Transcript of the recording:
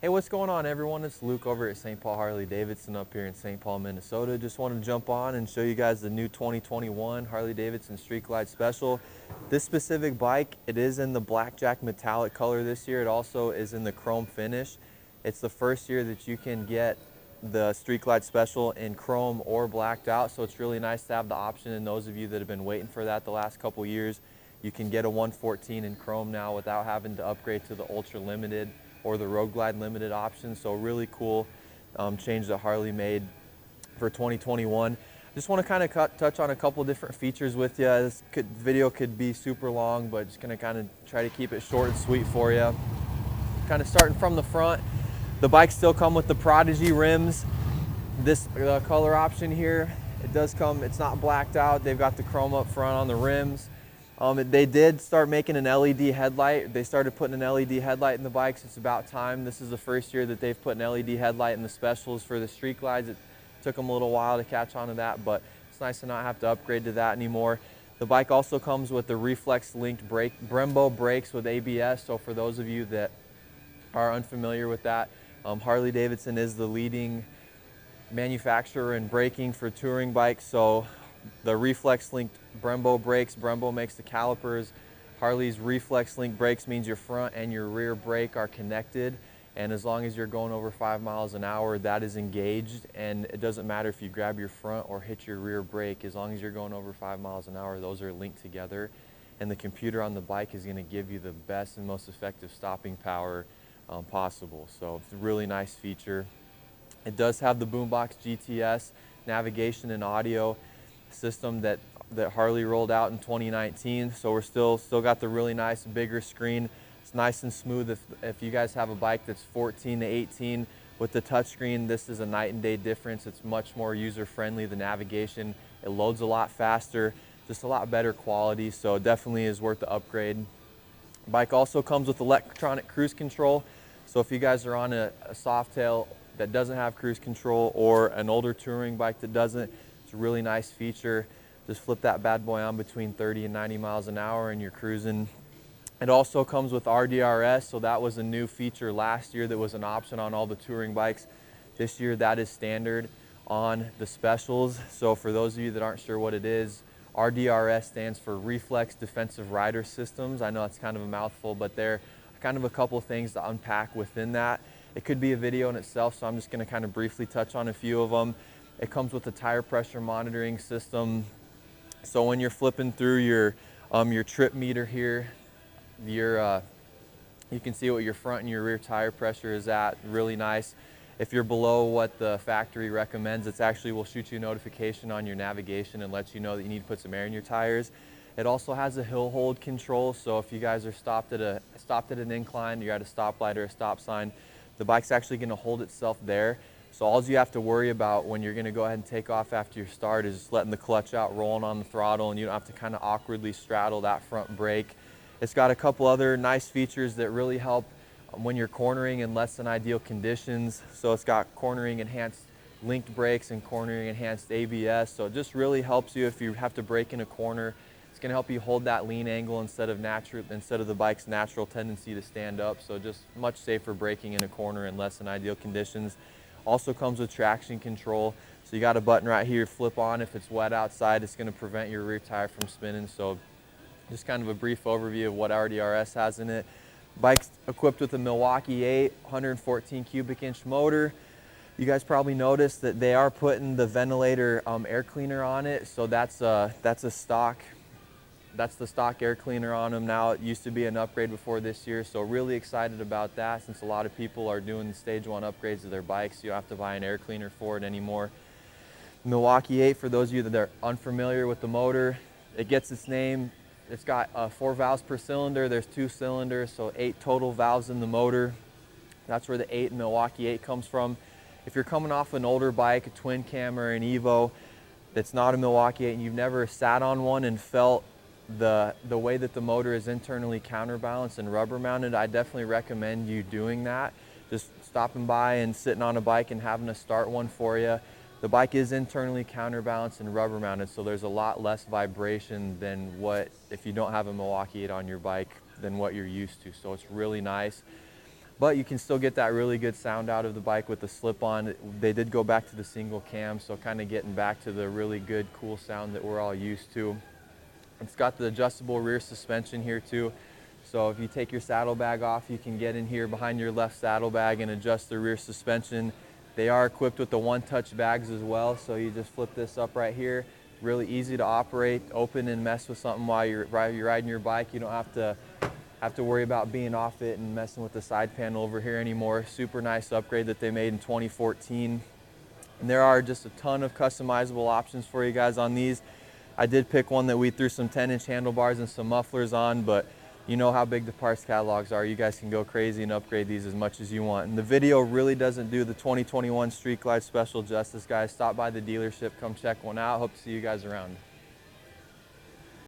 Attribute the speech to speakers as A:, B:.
A: Hey, what's going on, everyone? It's Luke over at St. Paul Harley-Davidson up here in St. Paul, Minnesota. Just wanted to jump on and show you guys the new 2021 Harley-Davidson Street Glide Special. This specific bike, it is in the blackjack metallic color this year. It also is in the chrome finish. It's the first year that you can get the Street Glide Special in chrome or blacked out, so it's really nice to have the option. And those of you that have been waiting for that the last couple years, you can get a 114 in chrome now without having to upgrade to the Ultra Limited or the Road Glide Limited option. So really cool change that Harley made for 2021. Just want to kind of touch on a couple different features with you. This video could be super long, but just going to kind of try to keep it short and sweet for you. Kind of starting from the front, the bikes still come with the Prodigy rims. This color option here, it does come, it's not blacked out. They've got the chrome up front on the rims. They did start making an LED headlight. They started putting an LED headlight in the bikes. It's about time. This is the first year that they've put an LED headlight in the specials for the Street Glides. It took them a little while to catch on to that, but it's nice to not have to upgrade to that anymore. The bike also comes with the reflex linked Brembo brakes with ABS. So for those of you that are unfamiliar with that, Harley-Davidson is the leading manufacturer in braking for touring bikes. So the reflex linked Brembo brakes, Brembo makes the calipers. Harley's reflex link brakes means your front and your rear brake are connected, and as long as you're going over 5 miles an hour, that is engaged, and it doesn't matter if you grab your front or hit your rear brake. As long as you're going over 5 miles an hour, those are linked together, and the computer on the bike is going to give you the best and most effective stopping power possible. So it's a really nice feature. It does have the Boombox GTS navigation and audio system that Harley rolled out in 2019. So we're still got the really nice bigger screen. It's nice and smooth. If you guys have a bike that's 14 to 18 with the touchscreen, this is a night and day difference. It's much more user friendly. The navigation, it loads a lot faster, just a lot better quality. So it definitely is worth the upgrade. Bike also comes with electronic cruise control. So if you guys are on a Softail that doesn't have cruise control, or an older touring bike that doesn't, it's a really nice feature. Just flip that bad boy on between 30 and 90 miles an hour and you're cruising. It also comes with RDRS, so that was a new feature last year that was an option on all the touring bikes. This year that is standard on the specials. So for those of you that aren't sure what it is, RDRS stands for Reflex Defensive Rider Systems. I know it's kind of a mouthful, but there are kind of a couple of things to unpack within that. It could be a video in itself, so I'm just going to kind of briefly touch on a few of them. It comes with a tire pressure monitoring system. So when you're flipping through your trip meter here, you can see what your front and your rear tire pressure is at. Really nice. If you're below what the factory recommends, it actually will shoot you a notification on your navigation and let you know that you need to put some air in your tires. It also has a hill hold control, so if you guys are stopped at an incline, you're at a stoplight or a stop sign, the bike's actually going to hold itself there. So all you have to worry about when you're going to go ahead and take off after your start is just letting the clutch out, rolling on the throttle, and you don't have to kind of awkwardly straddle that front brake. It's got a couple other nice features that really help when you're cornering in less than ideal conditions. So it's got cornering enhanced linked brakes and cornering enhanced ABS. So it just really helps you if you have to brake in a corner. It's going to help you hold that lean angle instead of the bike's natural tendency to stand up. So just much safer braking in a corner in less than ideal conditions. Also comes with traction control. So you got a button right here, flip on if it's wet outside. It's going to prevent your rear tire from spinning. So just kind of a brief overview of what RDRS has in it. Bike's equipped with a Milwaukee 8 114 cubic inch motor. You guys probably noticed that they are putting the ventilator air cleaner on it. So that's the stock air cleaner on them now. It used to be an upgrade before this year, so really excited about that, since a lot of people are doing the stage 1 upgrades of their bikes. You don't have to buy an air cleaner for it anymore. Milwaukee 8, for those of you that are unfamiliar with the motor, it gets its name. It's got 4 valves per cylinder. There's 2 cylinders, so 8 total valves in the motor. That's where the 8 in Milwaukee 8 comes from. If you're coming off an older bike, a twin cam or an Evo that's not a Milwaukee 8, and you've never sat on one and felt the way that the motor is internally counterbalanced and rubber mounted, I definitely recommend you doing that. Just stopping by and sitting on a bike and having us start one for you. The bike is internally counterbalanced and rubber mounted, so there's a lot less vibration than if you don't have a Milwaukee 8 on your bike, than what you're used to. So it's really nice. but you can still get that really good sound out of the bike with the slip-on. They did go back to the single cam, so kind of getting back to the really good, cool sound that we're all used to. It's got the adjustable rear suspension here too. So if you take your saddlebag off, you can get in here behind your left saddlebag and adjust the rear suspension. They are equipped with the one-touch bags as well, so you just flip this up right here. Really easy to operate, open and mess with something while you're riding your bike. You don't have to worry about being off it and messing with the side panel over here anymore. Super nice upgrade that they made in 2014. And there are just a ton of customizable options for you guys on these. I did pick one that we threw some 10-inch handlebars and some mufflers on, but you know how big the parts catalogs are. You guys can go crazy and upgrade these as much as you want. And the video really doesn't do the 2021 Street Glide Special justice, guys. Stop by the dealership, come check one out. Hope to see you guys around.